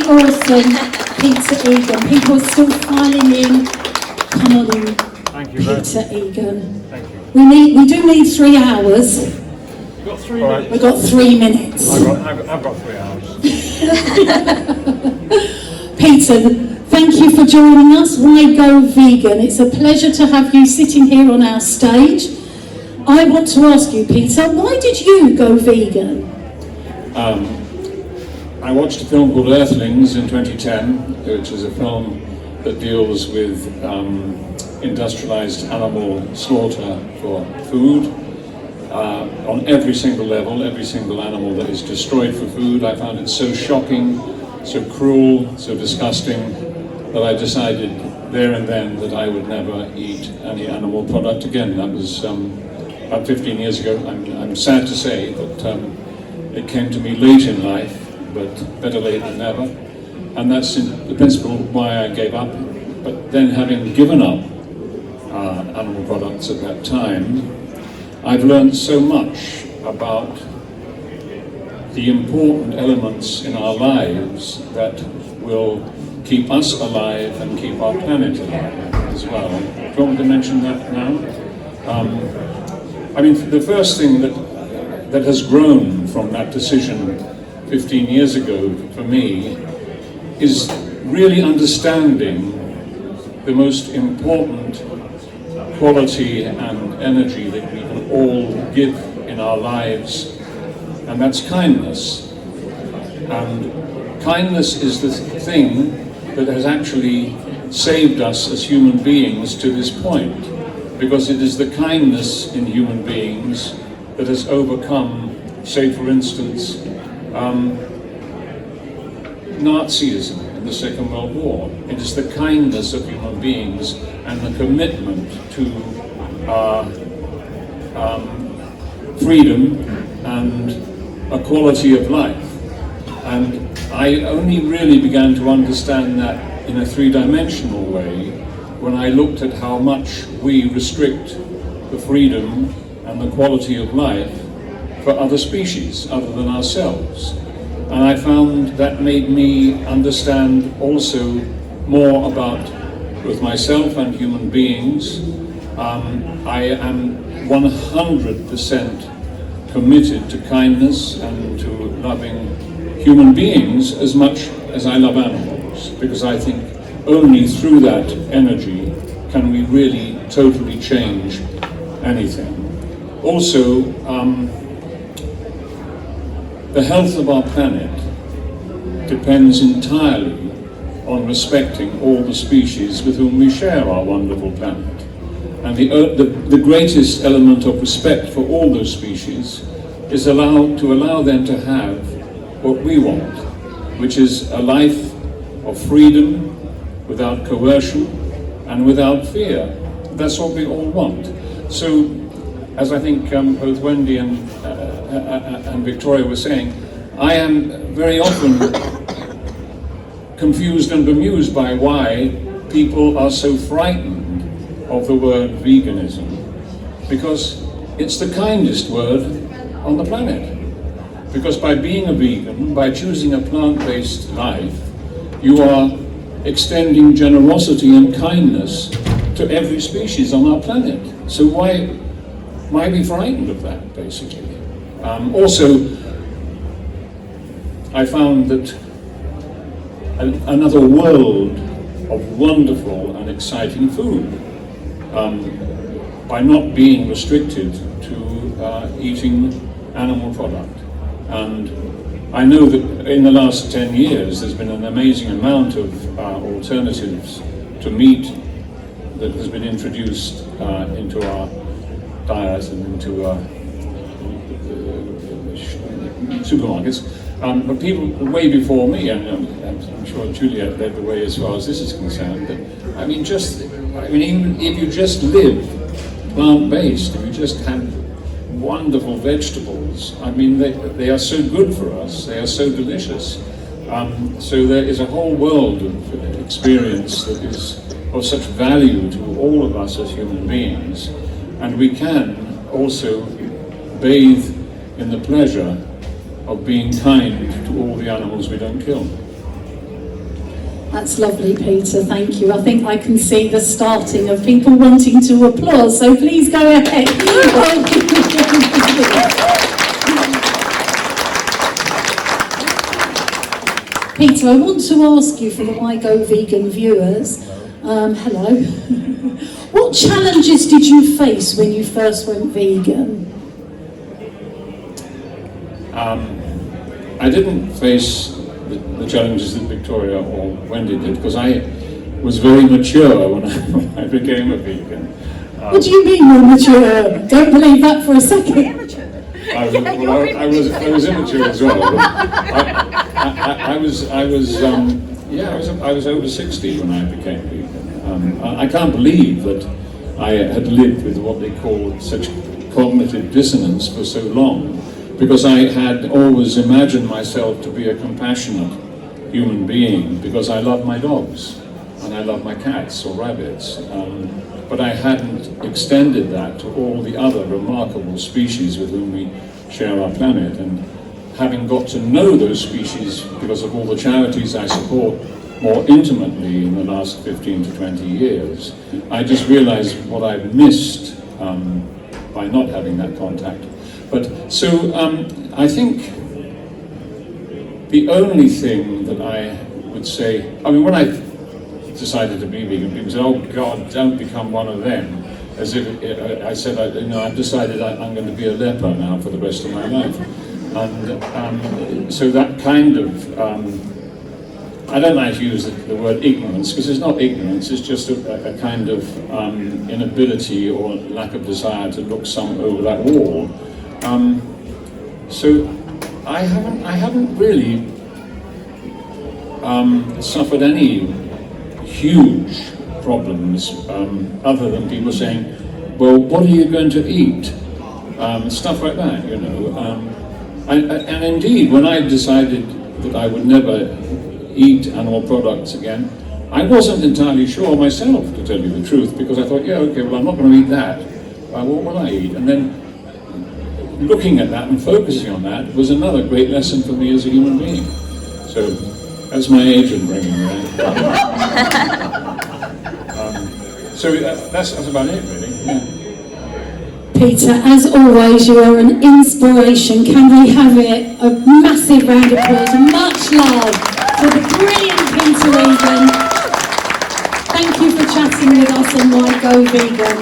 awesome, Peter Egan. People are still filing in. Come on in, Thank you very much. Peter Egan. Thank you. We do need 3 hours. You've got 3 minutes. We've got 3 minutes. I've got 3 hours. Peter, thank you for joining us. Why Go Vegan? It's a pleasure to have you sitting here on our stage. I want to ask you, Peter, why did you go vegan? I watched a film called Earthlings in 2010, which is a film that deals with industrialized animal slaughter for food. On every single level, every single animal that is destroyed for food. I found it so shocking, so cruel, so disgusting, that I decided there and then that I would never eat any animal product again. That was about 15 years ago. I'm sad to say that it came to me late in life, but better late than never. And that's the principle why I gave up. But then, having given up animal products at that time, I've learned so much about the important elements in our lives that will keep us alive and keep our planet alive as well. Do you want me to mention that now? I mean, the first thing that has grown from that decision 15 years ago for me is really understanding the most important quality and energy that we can all give in our lives, and that's kindness. And kindness is the thing that has actually saved us as human beings to this point, because it is the kindness in human beings that has overcome, say for instance, Nazism in the Second World War. It is the kindness of human beings and the commitment to freedom and a quality of life. And I only really began to understand that in a three-dimensional way when I looked at how much we restrict the freedom and the quality of life for other species other than ourselves. And I found that made me understand also more about with myself and human beings. I am 100% committed to kindness and to loving human beings as much as I love animals, because I think only through that energy can we really totally change anything. Also, the health of our planet depends entirely on respecting all the species with whom we share our wonderful planet. And the greatest element of respect for all those species is to allow them to have what we want, which is a life of freedom, without coercion and without fear. That's what we all want. So, as I think both Wendy and Victoria were saying, I am very often confused and bemused by why people are so frightened of the word veganism, because it's the kindest word on the planet. Because by being a vegan, by choosing a plant-based life, you are extending generosity and kindness to every species on our planet. So why be frightened of that, basically? Also, I found that another world of wonderful and exciting food by not being restricted to eating animal product. And I know that in the last 10 years there's been an amazing amount of alternatives to meat that has been introduced into our diet and into supermarkets. But people way before me, and I'm sure Juliet led the way as far as this is concerned, but even if you just live plant-based, if you just have wonderful vegetables, they are so good for us, they are so delicious. So there is a whole world of experience that is of such value to all of us as human beings, and we can also bathe in the pleasure of being kind to all the animals we don't kill. That's lovely, Peter, thank you. I think I can see the starting of people wanting to applaud, so please go ahead. Peter, I want to ask you for the Why Go Vegan viewers, hello. What challenges did you face when you first went vegan? I didn't face the challenges that Victoria or Wendy did, because I was very mature when I became a vegan. What do you mean you're mature? Don't believe that for a second. I was immature as well. But I was over 60 when I became vegan. I can't believe that I had lived with what they call such cognitive dissonance for so long, because I had always imagined myself to be a compassionate human being, because I love my dogs and I love my cats or rabbits. But I hadn't extended that to all the other remarkable species with whom we share our planet. And having got to know those species because of all the charities I support more intimately in the last 15 to 20 years, I just realized what I've missed by not having that contact. But so I think the only thing that I would say, I mean, when I decided to be vegan, people said, "Oh God, don't become one of them." As if I said, I've decided I'm going to be a leper now for the rest of my life. And so that kind of, I don't like to use the word ignorance, because it's not ignorance, it's just a kind of inability or lack of desire to look over that wall. So I haven't really suffered any huge problems other than people saying, "Well, what are you going to eat?" Stuff like that, you know. And indeed, when I decided that I would never eat animal products again, I wasn't entirely sure myself, to tell you the truth, because I thought, yeah, okay, well, I'm not going to eat that. What will I eat? And then looking at that and focusing on that was another great lesson for me as a human being. So that's my agent ringing, right? So that's about it, really. Yeah. Peter, as always, you are an inspiration. Can we have it? A massive round of applause, much love for the brilliant Peter Egan. Thank you for chatting with us on Why Go Vegan.